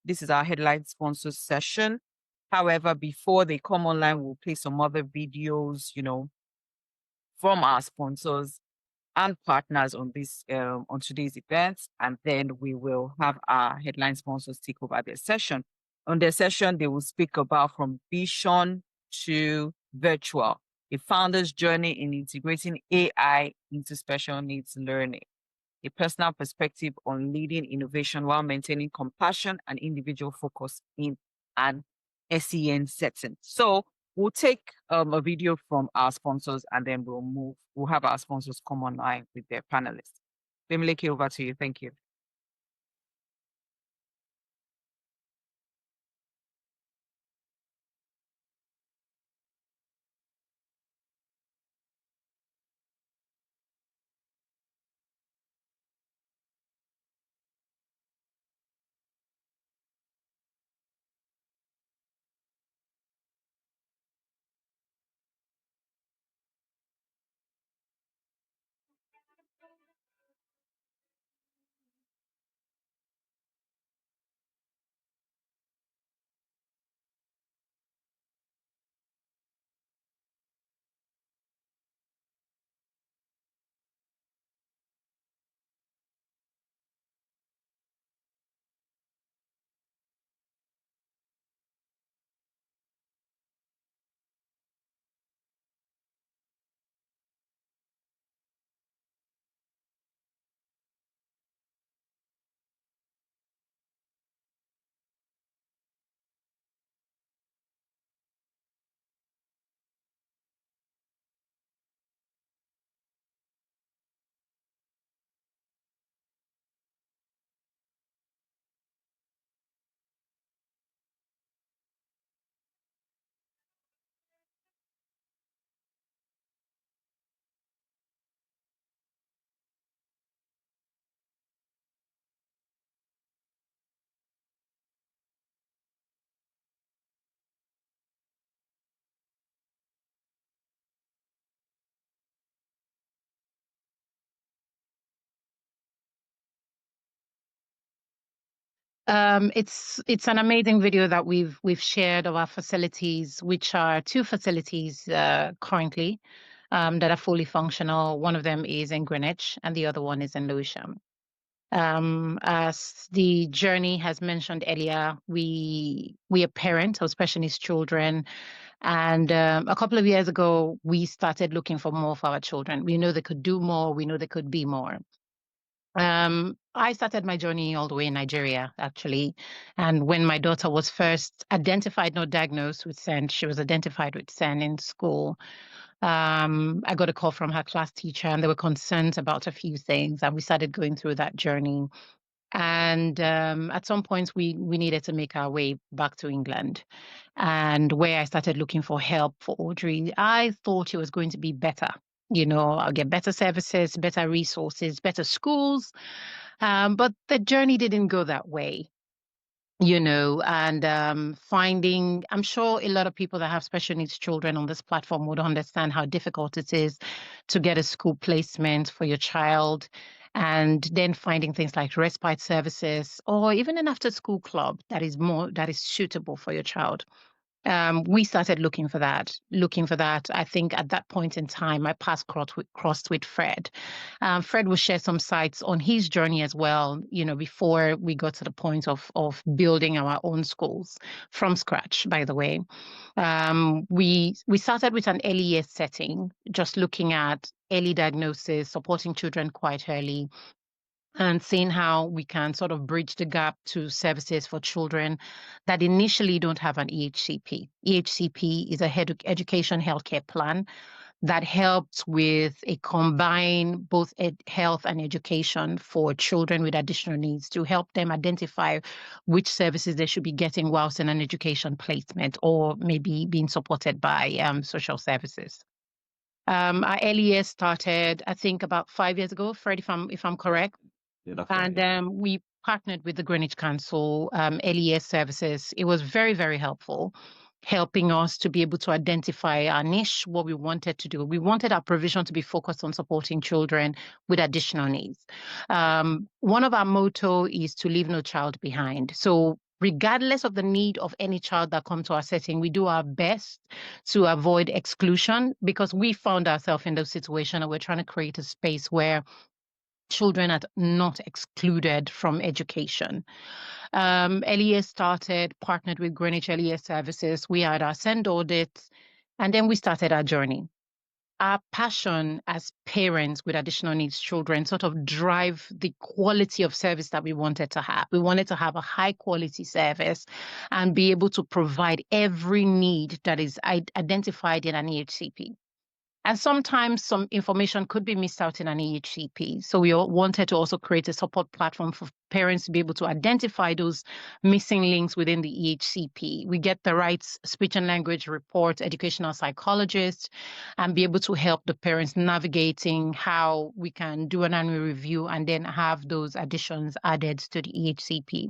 This is our headline sponsor session. However, before they come online, we'll play some other videos, from our sponsors and partners on this on today's event, and then we will have our headline sponsors take over their session. On their session, they will speak about from vision to virtual, a founder's journey in integrating AI into special needs learning, a personal perspective on leading innovation while maintaining compassion and individual focus in an SEN setting. So we'll take a video from our sponsors, and then we'll have our sponsors come online with their panelists. Bimileke, over to you. Thank you. It's an amazing video that we've shared of our facilities, which are two facilities currently that are fully functional. One of them is in Greenwich, and the other one is in Lewisham. As the journey has mentioned earlier, we are parents of special needs children, and a couple of years ago we started looking for more for our children. We know they could do more. We know they could be more. I started my journey all the way in Nigeria, actually. And when my daughter was first identified, not diagnosed with SEN, she was identified with SEN in school. I got a call from her class teacher, and there were concerns about a few things. And we started going through that journey. And at some points, we needed to make our way back to England. And where I started looking for help for Audrey, I thought it was going to be better. I'll get better services, better resources, better schools. But the journey didn't go that way, and I'm sure a lot of people that have special needs children on this platform would understand how difficult it is to get a school placement for your child, and then finding things like respite services or even an after school club that is suitable for your child. We started looking for that. I think at that point in time, my paths crossed with Fred. Fred will share some sites on his journey as well, before we got to the point of building our own schools from scratch, by the way. We started with an early years setting, just looking at early diagnosis, supporting children quite early, and seeing how we can sort of bridge the gap to services for children that initially don't have an EHCP. EHCP is a education healthcare plan that helps with a combined both health and education for children with additional needs to help them identify which services they should be getting whilst in an education placement or maybe being supported by social services. Our early years started, I think, about 5 years ago, Fred, if I'm correct. Yeah, that's right. And we partnered with the Greenwich Council early years services. It was very, very helpful, helping us to be able to identify our niche, what we wanted to do. We wanted our provision to be focused on supporting children with additional needs. One of our motto is to leave no child behind. So regardless of the need of any child that come to our setting, we do our best to avoid exclusion, because we found ourselves in those situations and we're trying to create a space where children are not excluded from education. LES started, partnered with Greenwich LES Services. We had our send audits, and then we started our journey. Our passion as parents with additional needs children sort of drive the quality of service that we wanted to have. We wanted to have a high quality service and be able to provide every need that is identified in an EHCP. And sometimes some information could be missed out in an EHCP. So we wanted to also create a support platform for parents to be able to identify those missing links within the EHCP. We get the right speech and language report, educational psychologists, and be able to help the parents navigating how we can do an annual review and then have those additions added to the EHCP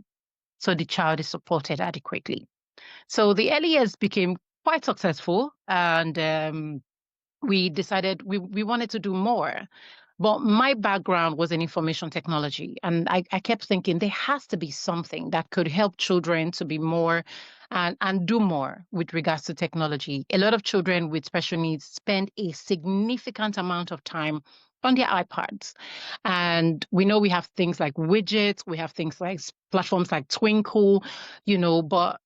so the child is supported adequately. So the LES became quite successful, and we decided we wanted to do more. But my background was in information technology. And I kept thinking there has to be something that could help children to be more and do more with regards to technology. A lot of children with special needs spend a significant amount of time on their iPads. And we know we have things like widgets, we have things like platforms like Twinkle, but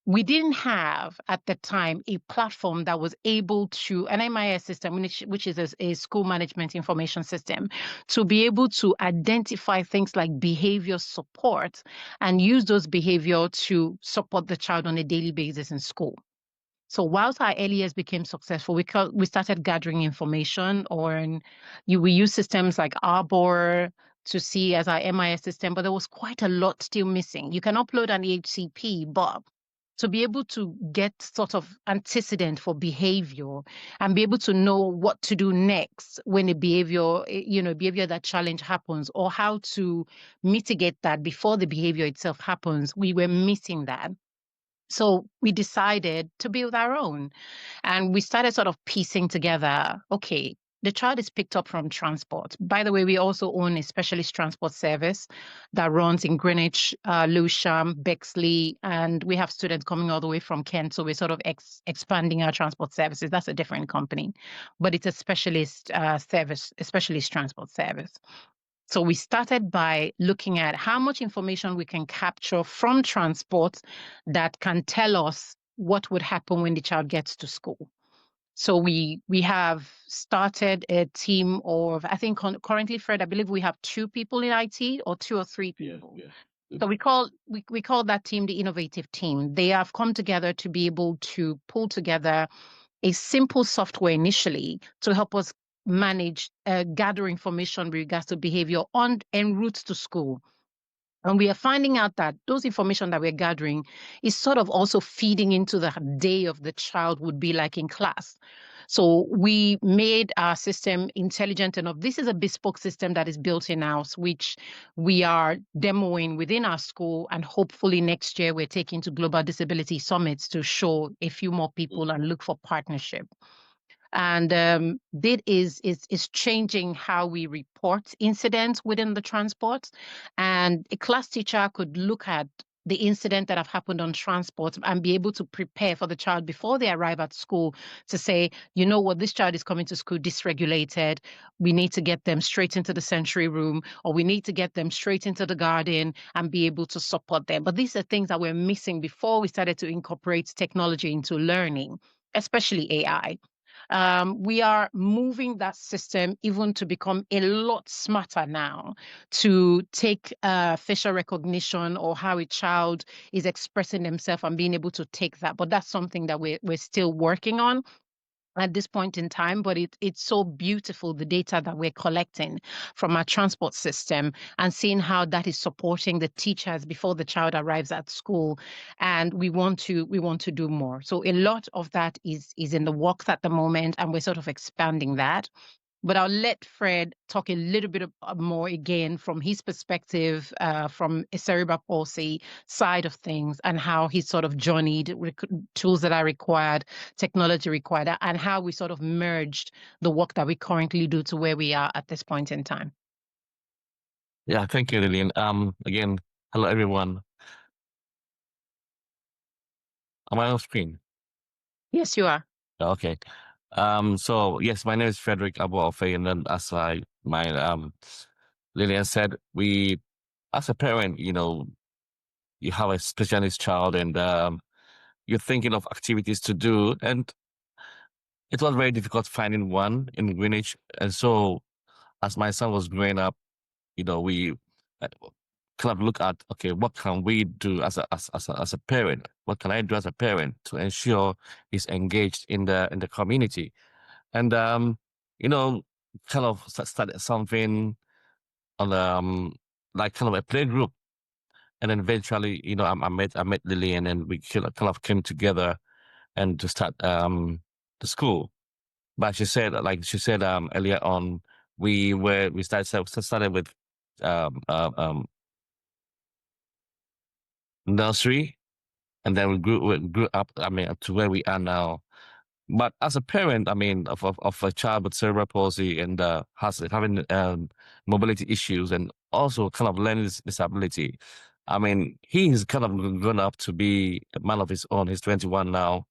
we didn't have at the time a platform that was able to, an MIS system, which is a school management information system, to be able to identify things like behavior support and use those behavior to support the child on a daily basis in school. So whilst our LES became successful, we started gathering information we use systems like Arbor to see as our MIS system, but there was quite a lot still missing. You can upload an EHCP, but to be able to get sort of antecedent for behavior and be able to know what to do next when a behavior that challenge happens, or how to mitigate that before the behavior itself happens, we were missing that. So we decided to build our own, and we started sort of piecing together, okay, the child is picked up from transport. By the way, we also own a specialist transport service that runs in Greenwich, Lewisham, Bexley, and we have students coming all the way from Kent. So we're sort of expanding our transport services. That's a different company, but it's a specialist service, a specialist transport service. So we started by looking at how much information we can capture from transport that can tell us what would happen when the child gets to school. So we have started a team of, I think currently, Fred, I believe we have 2 people in IT, or 2 or 3 people. Yeah. So we call that team the innovative team. They have come together to be able to pull together a simple software initially to help us manage gather information with regards to behavior on en route to school. And we are finding out that those information that we're gathering is sort of also feeding into the day of the child would be like in class. So we made our system intelligent enough. This is a bespoke system that is built in-house, which we are demoing within our school. And hopefully next year we're taking to Global Disability Summits to show a few more people and look for partnership. And that is changing how we report incidents within the transport. And a class teacher could look at the incident that have happened on transport and be able to prepare for the child before they arrive at school to say, you know what, this child is coming to school dysregulated. We need to get them straight into the sensory room, or we need to get them straight into the garden and be able to support them. But these are things that we're missing before we started to incorporate technology into learning, especially AI. We are moving that system even to become a lot smarter now, to take facial recognition or how a child is expressing themselves and being able to take that. But that's something that we're still working on at this point in time, but it's so beautiful, the data that we're collecting from our transport system and seeing how that is supporting the teachers before the child arrives at school. And we want to do more. So a lot of that is in the works at the moment, and we're sort of expanding that. But I'll let Fred talk a little bit more again from his perspective, from a cerebral palsy side of things, and how he sort of journeyed tools that are required, technology required, and how we sort of merged the work that we currently do to where we are at this point in time. Yeah, thank you, Lillian. Again, hello everyone. Am I on screen? Yes, you are. Okay. So yes, my name is Frederick Abuafe, and then as my Lillian said, we as a parent, you have a special needs child, and you're thinking of activities to do, and it was very difficult finding one in Greenwich. And so as my son was growing up, we uh, kind of look at, okay, what can we do as a parent? What can I do as a parent to ensure he's engaged in the community? And you know, kind of started something on like kind of a play group. And then eventually, I met Lily, and then we kind of came together and to start the school. But she said earlier on, we started with um uh, um nursery, and then we grew up, I mean, up to where we are now. But as a parent, I mean, of a child with cerebral palsy and has having mobility issues and also kind of learning disability, I mean, he's kind of grown up to be a man of his own. He's 21 now.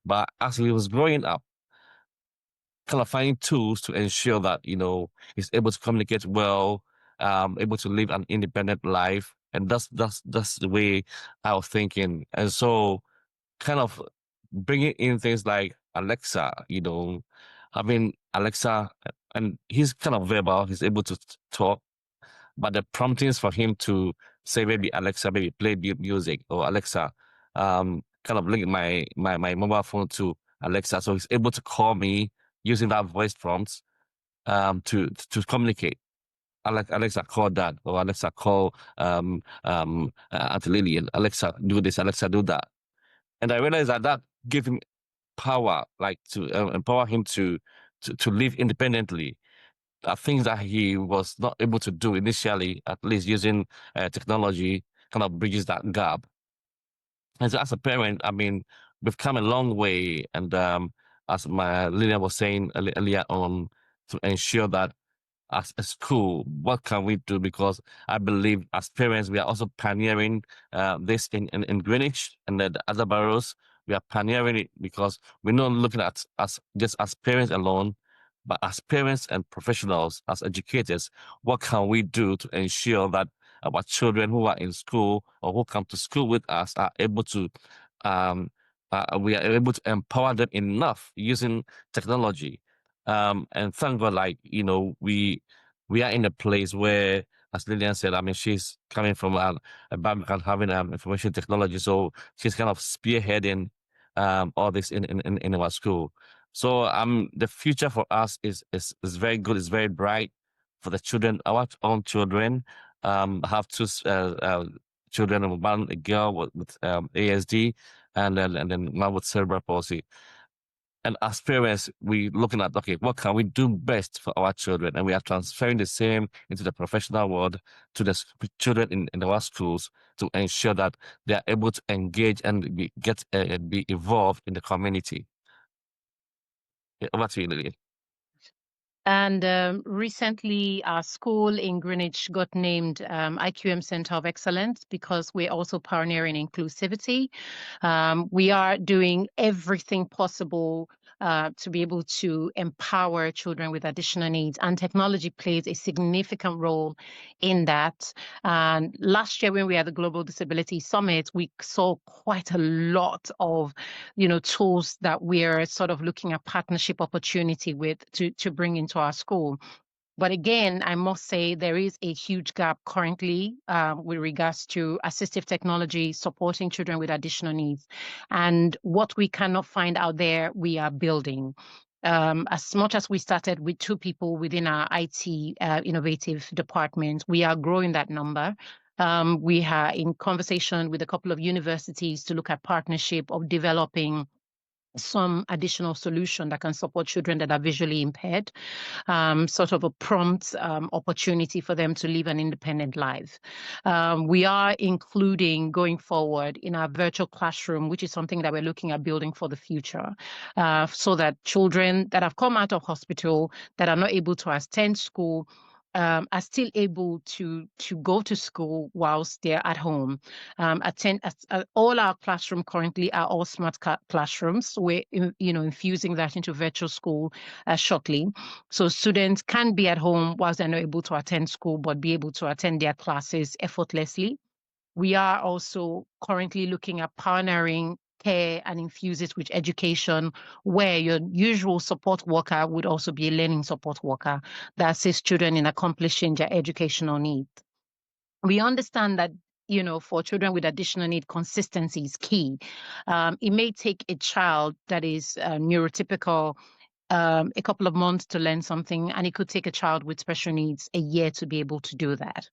But as he was growing up, kind of finding tools to ensure that, he's able to communicate well, able to live an independent life. And that's the way I was thinking. And so kind of bringing in things like Alexa, having Alexa, and he's kind of verbal, he's able to talk, but the promptings for him to say, maybe Alexa, maybe play music, or Alexa, kind of link my mobile phone to Alexa. So he's able to call me using that voice prompts, to communicate. Alexa, call dad, or Alexa, call Auntie Lillian. Alexa, do this. Alexa, do that. And I realized that gave him power, like to empower him to live independently. Things that he was not able to do initially, at least using technology, kind of bridges that gap. And so, as a parent, I mean, we've come a long way, and as my Lillian was saying earlier on, to ensure that as a school, what can we do? Because I believe as parents, we are also pioneering this in Greenwich and the other boroughs. We are pioneering it because we're not looking at us just as parents alone, but as parents and professionals, as educators, what can we do to ensure that our children who are in school or who come to school with us are able to, um, we are able to empower them enough using technology. And thank God, like, we are in a place where, as Lillian said, I mean, she's coming from a background having information technology, so she's kind of spearheading all this in our school. So the future for us is very good, is very bright for the children, our own children. I have two children, one a girl with ASD, and then one with cerebral palsy. And as parents, we looking at, okay, what can we do best for our children? And we are transferring the same into the professional world to the children in our schools to ensure that they are able to engage and be involved in the community. Yeah, over to you, Lily. And recently, our school in Greenwich got named IQM Center of Excellence because we're also pioneering inclusivity. We are doing everything possible to be able to empower children with additional needs, and technology plays a significant role in that. And last year, when we had the Global Disability Summit, we saw quite a lot of, tools that we're sort of looking at partnership opportunity with to bring into our school. But again, I must say there is a huge gap currently with regards to assistive technology supporting children with additional needs. And what we cannot find out there, we are building. As much as we started with 2 people within our IT innovative department, we are growing that number. We are in conversation with a couple of universities to look at partnership of developing some additional solution that can support children that are visually impaired, sort of a prompt opportunity for them to live an independent life. We are including going forward in our virtual classroom, which is something that we're looking at building for the future, so that children that have come out of hospital that are not able to attend school are still able to go to school whilst they're at home. All our classroom currently are all smart classrooms. We're infusing that into virtual school shortly, so students can be at home whilst they're not able to attend school, but be able to attend their classes effortlessly. We are also currently looking at partnering care and infuse it with education, where your usual support worker would also be a learning support worker that assists children in accomplishing their educational needs. We understand that, for children with additional need, consistency is key. It may take a child that is neurotypical a couple of months to learn something, and it could take a child with special needs a year to be able to do that.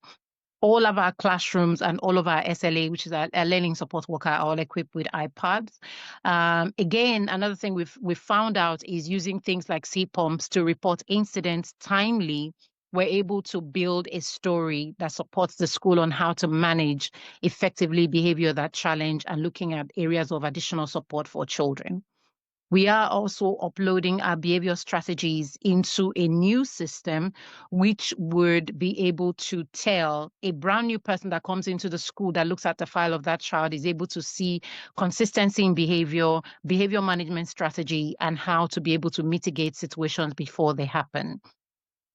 All of our classrooms and all of our SLA, which is our learning support worker, are all equipped with iPads. Again, another thing we've found out is using things like CPOMs to report incidents timely. We're able to build a story that supports the school on how to manage effectively behavior that challenge and looking at areas of additional support for children. We are also uploading our behavior strategies into a new system, which would be able to tell a brand new person that comes into the school that looks at the file of that child is able to see consistency in behavior management strategy, and how to be able to mitigate situations before they happen.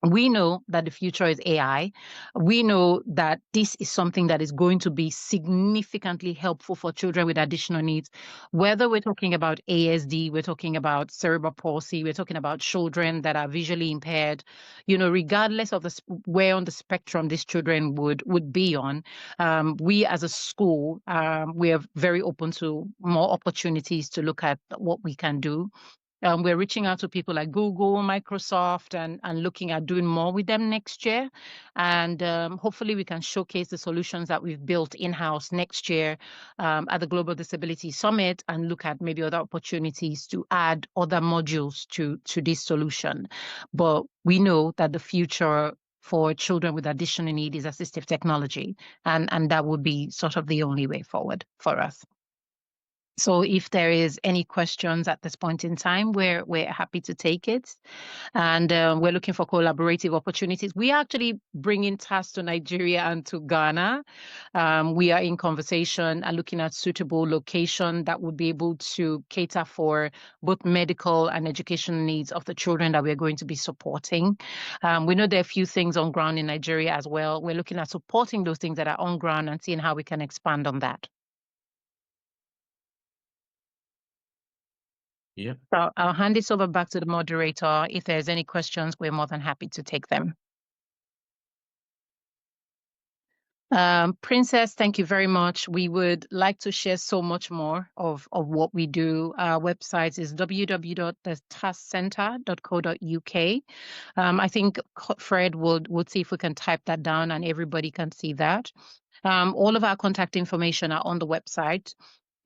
We know that the future is AI. We know that this is something that is going to be significantly helpful for children with additional needs. Whether we're talking about ASD, we're talking about cerebral palsy, we're talking about children that are visually impaired, regardless of where on the spectrum these children would be on, we as a school, we are very open to more opportunities to look at what we can do. We're reaching out to people like Google, Microsoft, and looking at doing more with them next year. And hopefully we can showcase the solutions that we've built in-house next year at the Global Disability Summit, and look at maybe other opportunities to add other modules to this solution. But we know that the future for children with additional need is assistive technology, and that would be sort of the only way forward for us. So if there is any questions at this point in time, we're happy to take it. And we're looking for collaborative opportunities. We are actually bringing tasks to Nigeria and to Ghana. We are in conversation and looking at suitable location that would be able to cater for both medical and educational needs of the children that we're going to be supporting. We know there are a few things on ground in Nigeria as well. We're looking at supporting those things that are on ground and seeing how we can expand on that. Yeah. So I'll hand this over back to the moderator. If there's any questions, we're more than happy to take them. Princess, thank you very much. We would like to share so much more of what we do. Our website is www.thetaskcenter.co.uk. I think Fred would see if we can type that down and everybody can see that. All of our contact information are on the website.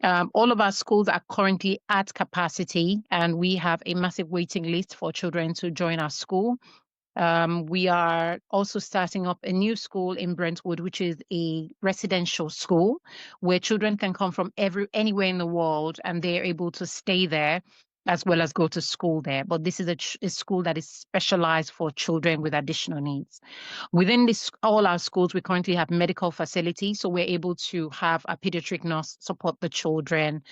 All of our schools are currently at capacity, and we have a massive waiting list for children to join our school. We are also starting up a new school in Brentwood, which is a residential school where children can come from anywhere in the world, and they're able to stay there as well as go to school there. But this is a school that is specialized for children with additional needs. Within all our schools, we currently have medical facilities, so we're able to have a pediatric nurse support the children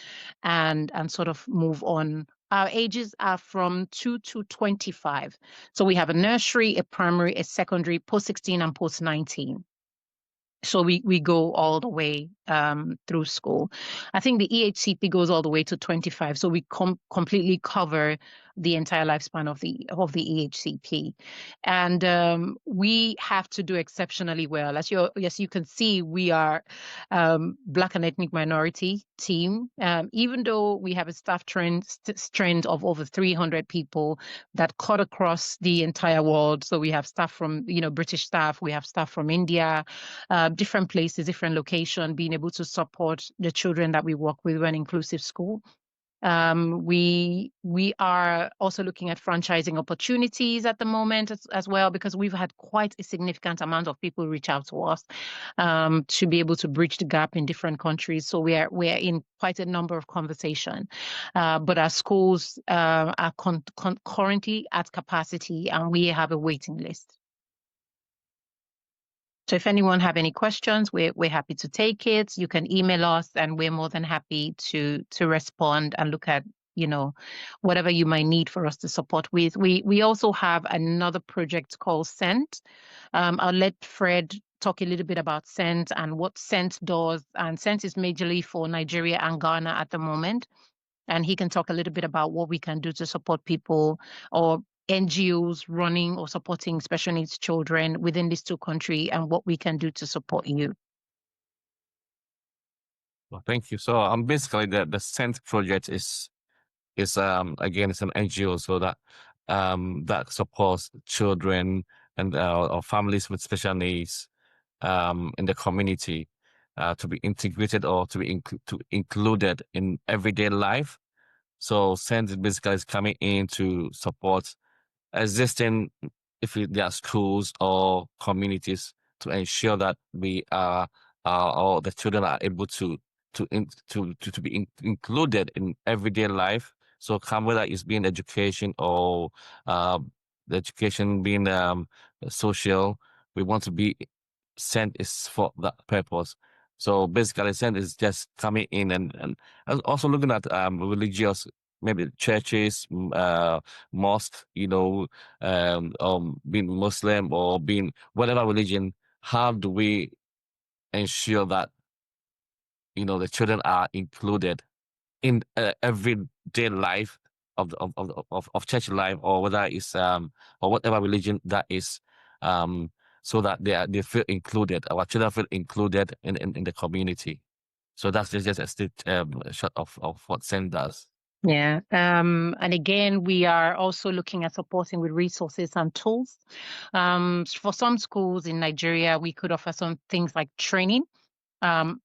and sort of move on. Our ages are from 2 to 25. So we have a nursery, a primary, a secondary, post-16 and post-19. So we go all the way through school. I think the EHCP goes all the way to 25. So we completely cover the entire lifespan of the EHCP. And we have to do exceptionally well. As you can see, we are Black and ethnic minority team. Even though we have a staff strength of over 300 people that cut across the entire world. So we have staff from, British staff, we have staff from India, different places, different location, being able to support the children that we work with. We're an inclusive school. We are also looking at franchising opportunities at the moment as well, because we've had quite a significant amount of people reach out to us to be able to bridge the gap in different countries. So we are in quite a number of conversations. But our schools are currently at capacity, and we have a waiting list. So if anyone have any questions, we're happy to take it. You can email us, and we're more than happy to respond and look at, you know, whatever you might need for us to support with. We also have another project called Sent. I'll let Fred talk a little bit about Sent and what Sent does. And Sent is majorly for Nigeria and Ghana at the moment. And he can talk a little bit about what we can do to support people or NGOs running or supporting special needs children within these two countries and what we can do to support you. Well, thank you. So basically the SENT project is again, it's an NGO, so that that supports children and or families with special needs in the community to be integrated or to be included in everyday life. So SENT basically is coming in to support existing, if there are schools or communities, to ensure that we are or the children are able to be included in everyday life. So whether it's being education or the education being social, we want to be SENT is for that purpose. So basically, SENT is just coming in and also looking at religious, maybe churches, mosque, being Muslim or being whatever religion. How do we ensure that the children are included in everyday life of church life, or whether it's or whatever religion that is, so that they feel included, our children feel included in the community. So that's just a shot of what SEND does. Yeah. And again, we are also looking at supporting with resources and tools. For some schools in Nigeria, we could offer some things like training.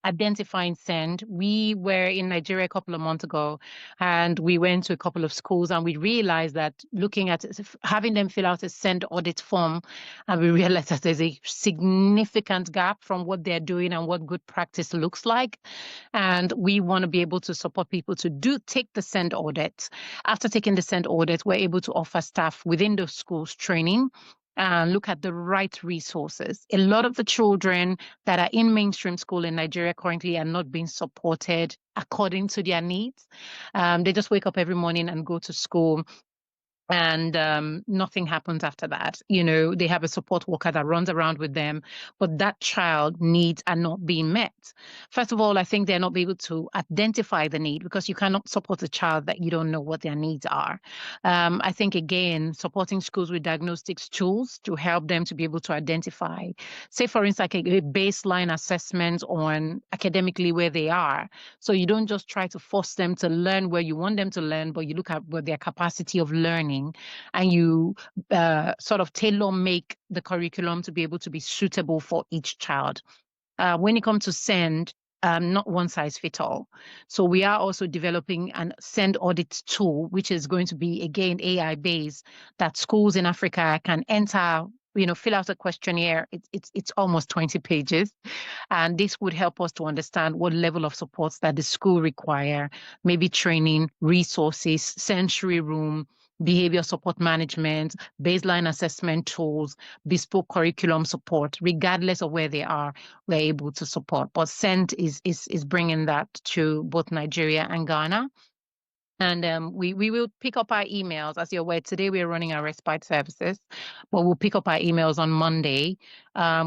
Identifying SEND. We were in Nigeria a couple of months ago, and we went to a couple of schools, and we realized that looking at having them fill out a SEND audit form, and we realized that there's a significant gap from what they're doing and what good practice looks like. And we want to be able to support people to take the SEND audit. After taking the SEND audit, we're able to offer staff within those schools training and look at the right resources. A lot of the children that are in mainstream school in Nigeria currently are not being supported according to their needs. They just wake up every morning and go to school, and nothing happens after that. They have a support worker that runs around with them, but that child needs are not being met. First of all, I think they're not able to identify the need, because you cannot support a child that you don't know what their needs are. I think, again, supporting schools with diagnostics tools to help them to be able to identify, say, for instance, like a baseline assessment on academically where they are. So you don't just try to force them to learn where you want them to learn, but you look at their capacity of learning, and you sort of tailor make the curriculum to be able to be suitable for each child. When it comes to SEND, not one size fits all. So we are also developing an SEND audit tool, which is going to be, again, AI based, that schools in Africa can enter, fill out a questionnaire. It's almost 20 pages. And this would help us to understand what level of supports that the school require, maybe training, resources, sensory room, behavior support management, baseline assessment tools, bespoke curriculum support. Regardless of where they are, we're able to support. But SENT is bringing that to both Nigeria and Ghana. And we will pick up our emails. As you're aware, today we're running our respite services, but we'll pick up our emails on Monday.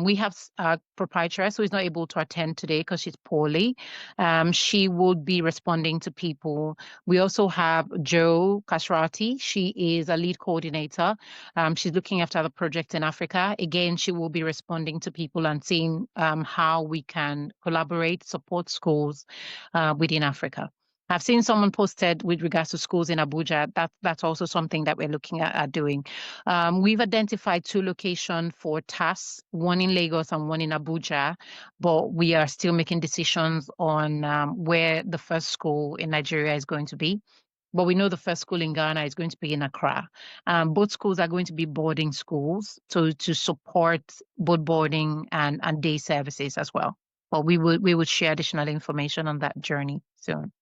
We have a proprietress who is not able to attend today because she's poorly. She would be responding to people. We also have Jo Kashrati. She is a lead coordinator. She's looking after the project in Africa. Again, she will be responding to people and seeing how we can collaborate, support schools within Africa. I've seen someone posted with regards to schools in Abuja. That's also something that we're looking at doing. We've identified 2 locations for tasks, one in Lagos and one in Abuja, but we are still making decisions on where the first school in Nigeria is going to be. But we know the first school in Ghana is going to be in Accra. Both schools are going to be boarding schools to support both boarding and day services as well. But we would share additional information on that journey soon.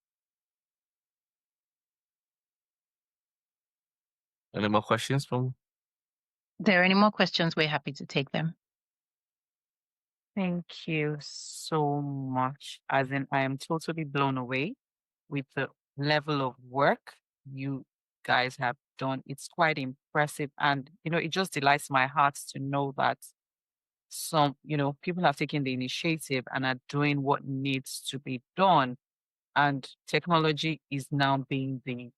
Any more questions from? If there are any more questions, we're happy to take them. Thank you so much. As in, I am totally blown away with the level of work you guys have done. It's quite impressive. And, it just delights my heart to know that some, people have taken the initiative and are doing what needs to be done. And technology is now being the,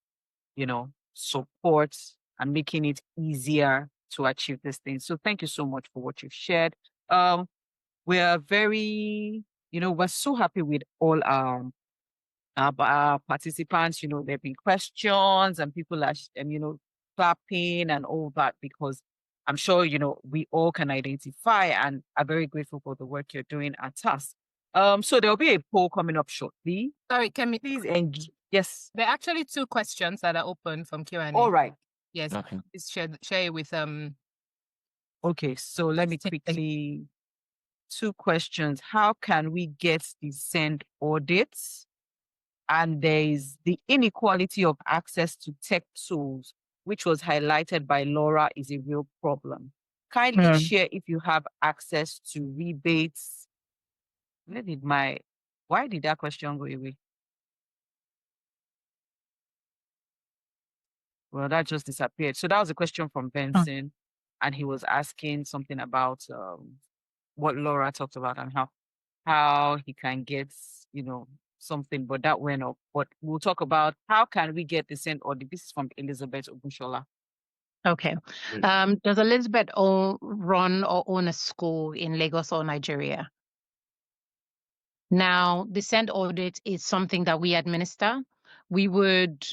support and making it easier to achieve this thing. So thank you so much for what you've shared. We are very, we're so happy with all our participants. There have been questions and people are, clapping and all that because I'm sure, we all can identify and are very grateful for the work you're doing at us. So there'll be a poll coming up shortly. Sorry, can we Please engage. Yes. There are actually 2 questions that are open from Q&A. All right. Yes. Okay. Please share it with Okay, so let me quickly 2 questions. How can we get the send audits? And there is the inequality of access to tech tools, which was highlighted by Laura, is a real problem. Kindly share if you have access to rebates. Why did that question go away? Well, that just disappeared. So that was a question from Benson, and he was asking something about what Laura talked about and how he can get, something, but that went up. But we'll talk about how can we get the send audit. This is from Elizabeth Ogunshola. Okay. Does Elizabeth run or own a school in Lagos or Nigeria? Now, the send audit is something that we administer. We would,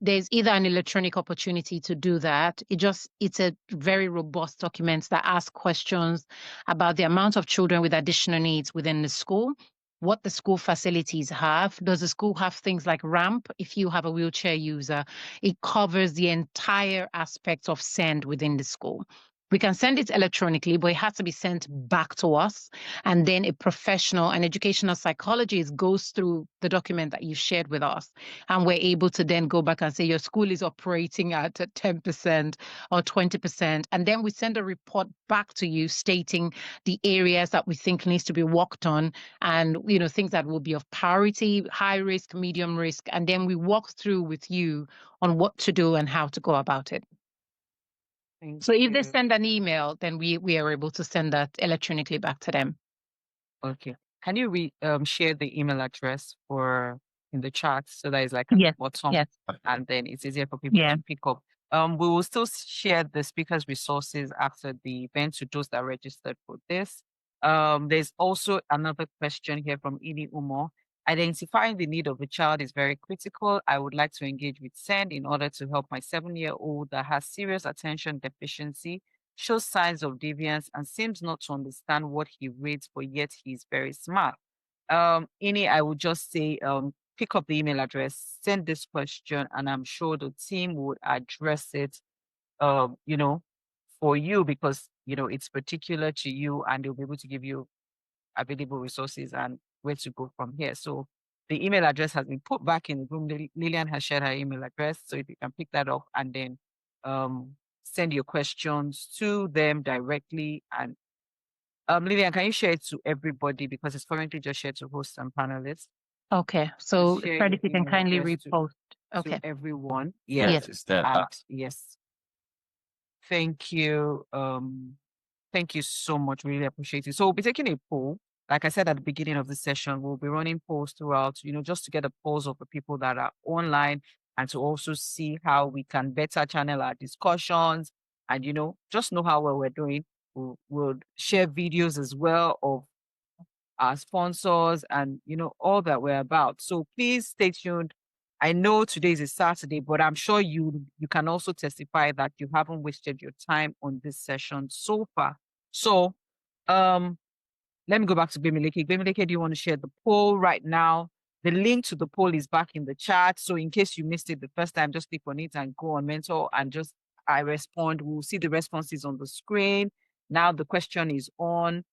there's either an electronic opportunity to do that. It's a very robust document that asks questions about the amount of children with additional needs within the school, what the school facilities have. Does the school have things like ramp? If you have a wheelchair user, it covers the entire aspect of send within the school. We can send it electronically, but it has to be sent back to us. And then a professional, an educational psychologist goes through the document that you shared with us. And we're able to then go back and say, your school is operating at 10% or 20%. And then we send a report back to you stating the areas that we think needs to be worked on and, things that will be of priority, high risk, medium risk. And then we walk through with you on what to do and how to go about it. So if they send an email, then we are able to send that electronically back to them. Okay. Can you share the email address in the chat so that it's like at the bottom, Yes. and then it's easier for people to pick up. We will still share the speakers' resources after the event to those that registered for this. There's also another question here from Ini Umo. Identifying the need of a child is very critical. I would like to engage with SEND in order to help my 7-year-old that has serious attention deficiency, shows signs of deviance, and seems not to understand what he reads, but yet he's very smart. Ini, I would just say, pick up the email address, send this question, and I'm sure the team would address it, for you because, it's particular to you and they'll be able to give you available resources and where to go from here. So the email address has been put back in the room. Lillian has shared her email address. So if you can pick that up and then send your questions to them directly. And Lillian, can you share it to everybody because it's currently just shared to hosts and panelists? Okay. So Share Fred, your if you can email kindly address repost. to Okay. everyone. Yes, it's there. And yes. Thank you. Thank you so much. Really appreciate it. So we'll be taking a poll. Like I said at the beginning of the session, we'll be running polls throughout, just to get a pulse of the people that are online and to also see how we can better channel our discussions and, just know how well we're doing. We'll share videos as well of our sponsors and, all that we're about. So please stay tuned. I know today is a Saturday, but I'm sure you can also testify that you haven't wasted your time on this session so far. So let me go back to Bemileke. Bemileke, do you want to share the poll right now? The link to the poll is back in the chat. So in case you missed it the first time, just click on it and go on Mentor and I respond. We'll see the responses on the screen. Now the question is on: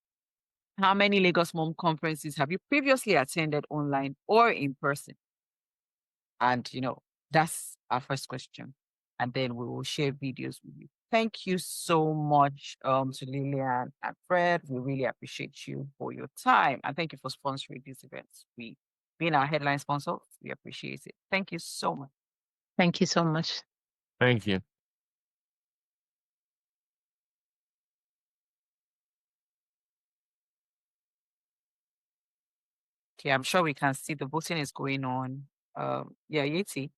how many Lagos Mom conferences have you previously attended online or in person? And, that's our first question. And then we will share videos with you. thank you so much to Lillian and Fred. We really appreciate you for your time. And thank you for sponsoring these events. We being our headline sponsor, we appreciate it. Thank you so much. Thank you so much. Thank you. Okay, I'm sure we can see the voting is going on. Yeah, Yeti.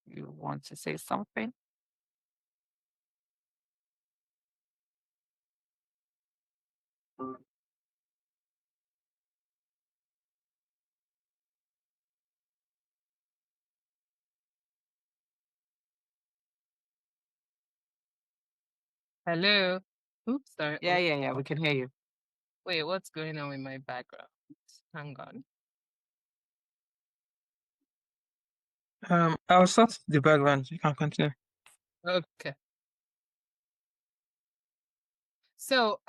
You want to say something? Hello. Oops, sorry. Yeah, yeah, yeah. We can hear you. Wait, what's going on with my background? Hang on. I'll start the background. You can continue. Okay. So,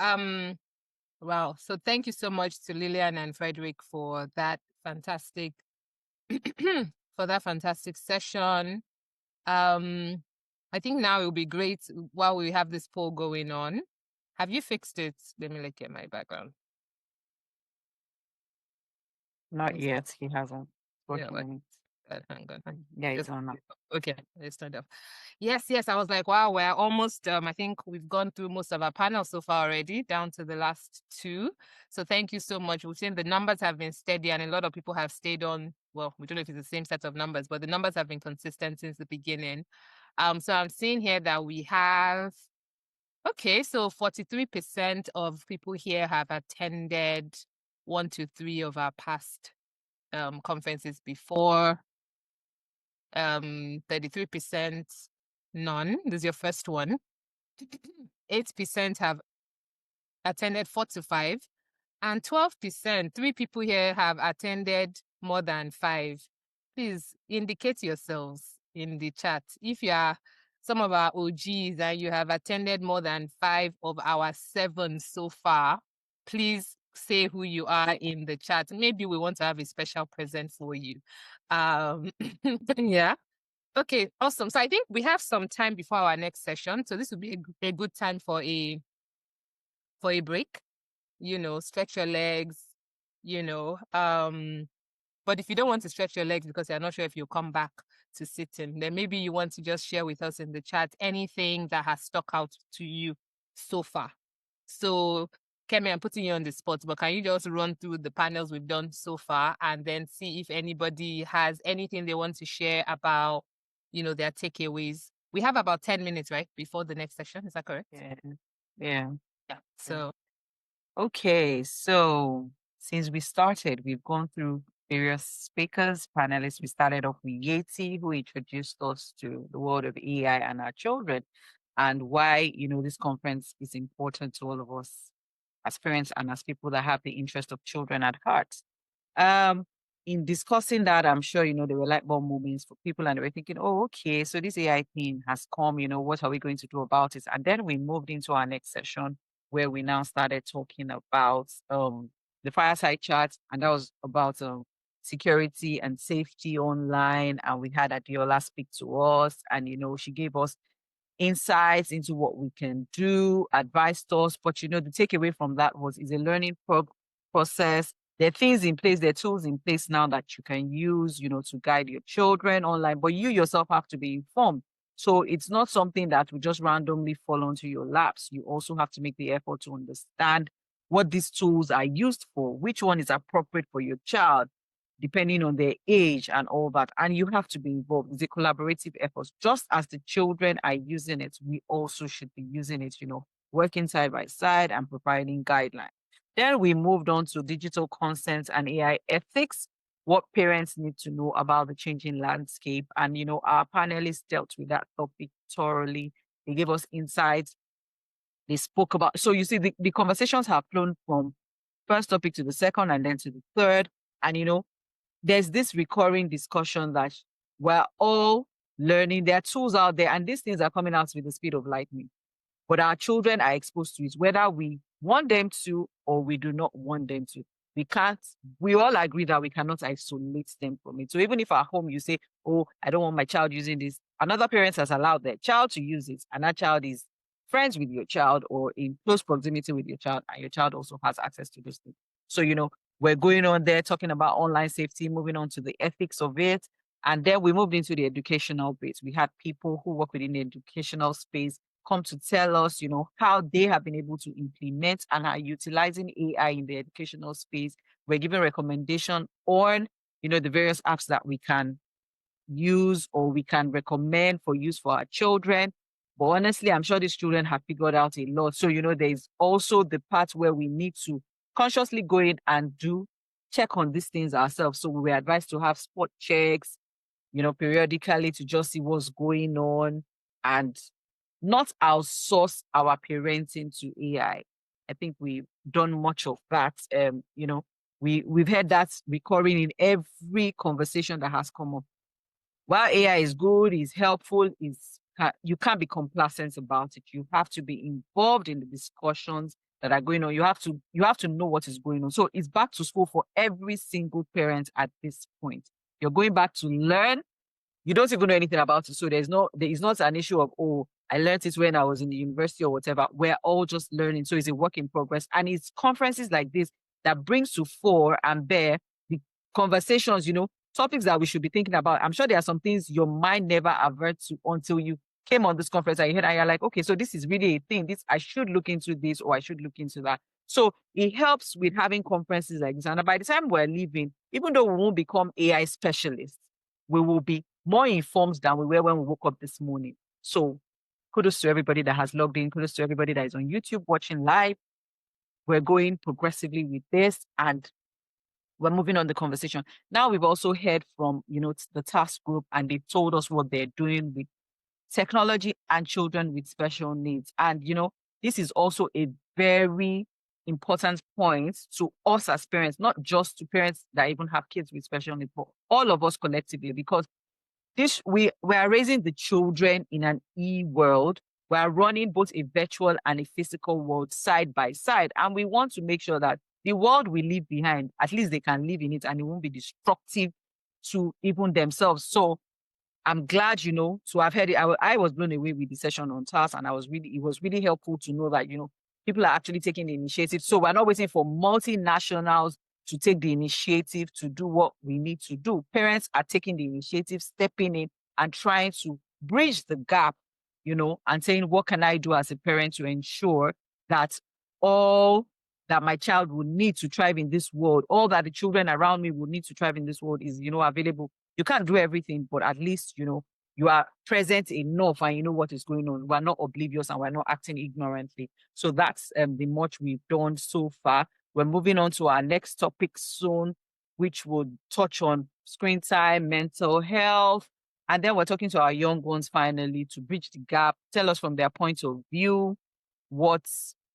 wow. So thank you so much to Lillian and Frederick for that fantastic session. I think now it will be great while we have this poll going on. Have you fixed it? Let me look at my background. Not yet. He hasn't. Yeah, Working on it. hang on. Yeah, it's on now. Okay, let's start off. Yes. I was like, wow, we're almost, I think we've gone through most of our panels so far already, down to the last two. So thank you so much. We've seen the numbers have been steady and a lot of people have stayed on. Well, we don't know if it's the same set of numbers, but the numbers have been consistent since the beginning. So I'm seeing here that we have, okay, so 43% of people here have attended 1 to 3 of our past conferences before. 33% none. This is your first one. 8% have attended 4 to 5, and 12%, 3 people here have attended more than 5. Please indicate yourselves in the chat. If you are some of our OGs and you have attended more than 5 of our 7 so far, please say who you are in the chat. Maybe we want to have a special present for you. Yeah. Okay, awesome. So I think we have some time before our next session. So this would be a good time for a break. Stretch your legs, but if you don't want to stretch your legs because you're not sure if you'll come back to sitting, then maybe you want to just share with us in the chat anything that has stuck out to you so far. So Kemi, I'm putting you on the spot, but can you just run through the panels we've done so far and then see if anybody has anything they want to share about, their takeaways? We have about 10 minutes, right, before the next session. Is that correct? Yeah. Yeah. Yeah. So Okay, so since we started, we've gone through various speakers, panelists. We started off with Yeti, who introduced us to the world of AI and our children, and why this conference is important to all of us as parents and as people that have the interest of children at heart. In discussing that, I'm sure there were light bulb moments for people, and they were thinking, "Oh, okay, so this AI thing has come. What are we going to do about it?" And then we moved into our next session, where we now started talking about the fireside chat, and that was about security and safety online. And we had Adiola speak to us, and she gave us insights into what we can do, advised us. But the takeaway from that is a learning process. There are things in place, there are tools in place now that you can use, to guide your children online, but you yourself have to be informed. So it's not something that will just randomly fall onto your laps. You also have to make the effort to understand what these tools are used for, which one is appropriate for your child, depending on their age and all that. And you have to be involved. It's a collaborative effort. Just as the children are using it, we also should be using it, working side by side and providing guidelines. Then we moved on to digital consent and AI ethics, what parents need to know about the changing landscape. And, our panelists dealt with that topic thoroughly. They gave us insights. They spoke about, so you see, the conversations have flown from first topic to the second and then to the third. And, there's this recurring discussion that we're all learning. There are tools out there, and these things are coming out with the speed of lightning. But our children are exposed to it, whether we want them to or we do not want them to. we all agree that we cannot isolate them from it. So even if at home you say, oh, I don't want my child using this, another parent has allowed their child to use it, and that child is friends with your child or in close proximity with your child, and your child also has access to those things. So, we're going on there talking about online safety, moving on to the ethics of it. And then we moved into the educational bit. We had people who work within the educational space come to tell us, how they have been able to implement and are utilizing AI in the educational space. We're giving recommendation on, the various apps that we can use or we can recommend for use for our children. But honestly, I'm sure these children have figured out a lot. So, there's also the part where we need to consciously go in and check on these things ourselves. So we were advised to have spot checks, periodically to just see what's going on and not outsource our parenting to AI. I think we've done much of that. We've heard that recurring in every conversation that has come up. While AI is good, is helpful, you can't be complacent about it. You have to be involved in the discussions that are going on. You have to know what is going on. So it's back to school for every single parent at this point. You're going back to learn. You don't even know anything about it. So there is not an issue of, oh, I learned it when I was in the university or whatever. We're all just learning. So it's a work in progress. And it's conferences like this that brings to fore and bear the conversations, topics that we should be thinking about. I'm sure there are some things your mind never averted to until you came on this conference and you heard, and you're like, okay, so this is really a thing. I should look into this or I should look into that. So it helps with having conferences like this. And by the time we're leaving, even though we won't become AI specialists, we will be more informed than we were when we woke up this morning. So kudos to everybody that has logged in. Kudos to everybody that is on YouTube watching live. We're going progressively with this and we're moving on the conversation. Now we've also heard from, the task group, and they told us what they're doing with technology and children with special needs. And, this is also a very important point to us as parents, not just to parents that even have kids with special needs, but all of us collectively, because we are raising the children in an e-world. We are running both a virtual and a physical world side by side. And we want to make sure that the world we leave behind, at least they can live in it and it won't be destructive to even themselves. So I'm glad, to have heard it. I was blown away with the session on task, and it was really helpful to know that, people are actually taking the initiative. So we're not waiting for multinationals to take the initiative to do what we need to do. Parents are taking the initiative, stepping in and trying to bridge the gap, and saying, what can I do as a parent to ensure that all that my child will need to thrive in this world, all that the children around me will need to thrive in this world is, available. You can't do everything, but at least, you are present enough and you know what is going on. We're not oblivious and we're not acting ignorantly. So that's the much we've done so far. We're moving on to our next topic soon, which would touch on screen time, mental health. And then we're talking to our young ones finally to bridge the gap, tell us from their point of view what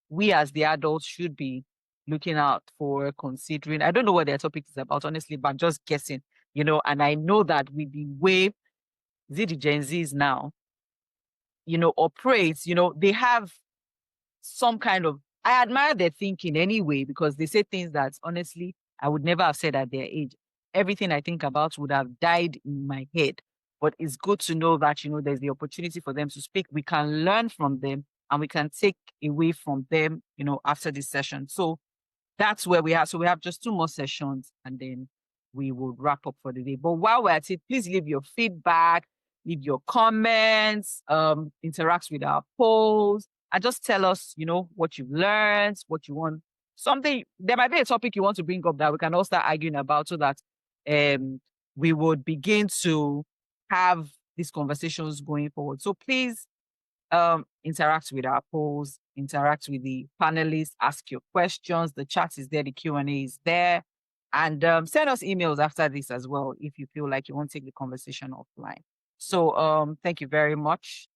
we as the adults should be looking out for, considering. I don't know what their topic is about, honestly, but I'm just guessing, and I know that with the way the Gen Zs now, operates, they have some kind of, I admire their thinking anyway, because they say things that honestly, I would never have said at their age. Everything I think about would have died in my head. But it's good to know that, there's the opportunity for them to speak. We can learn from them and we can take away from them, after this session. So that's where we are. So we have just 2 more sessions and then we will wrap up for the day. But while we're at it, please leave your feedback, leave your comments, interact with our polls, and just tell us, what you've learned, what you want. There might be a topic you want to bring up that we can all start arguing about so that we would begin to have these conversations going forward. So please interact with our polls, interact with the panelists, ask your questions. The chat is there, the Q&A is there. And send us emails after this as well if you feel like you want to take the conversation offline. So thank you very much.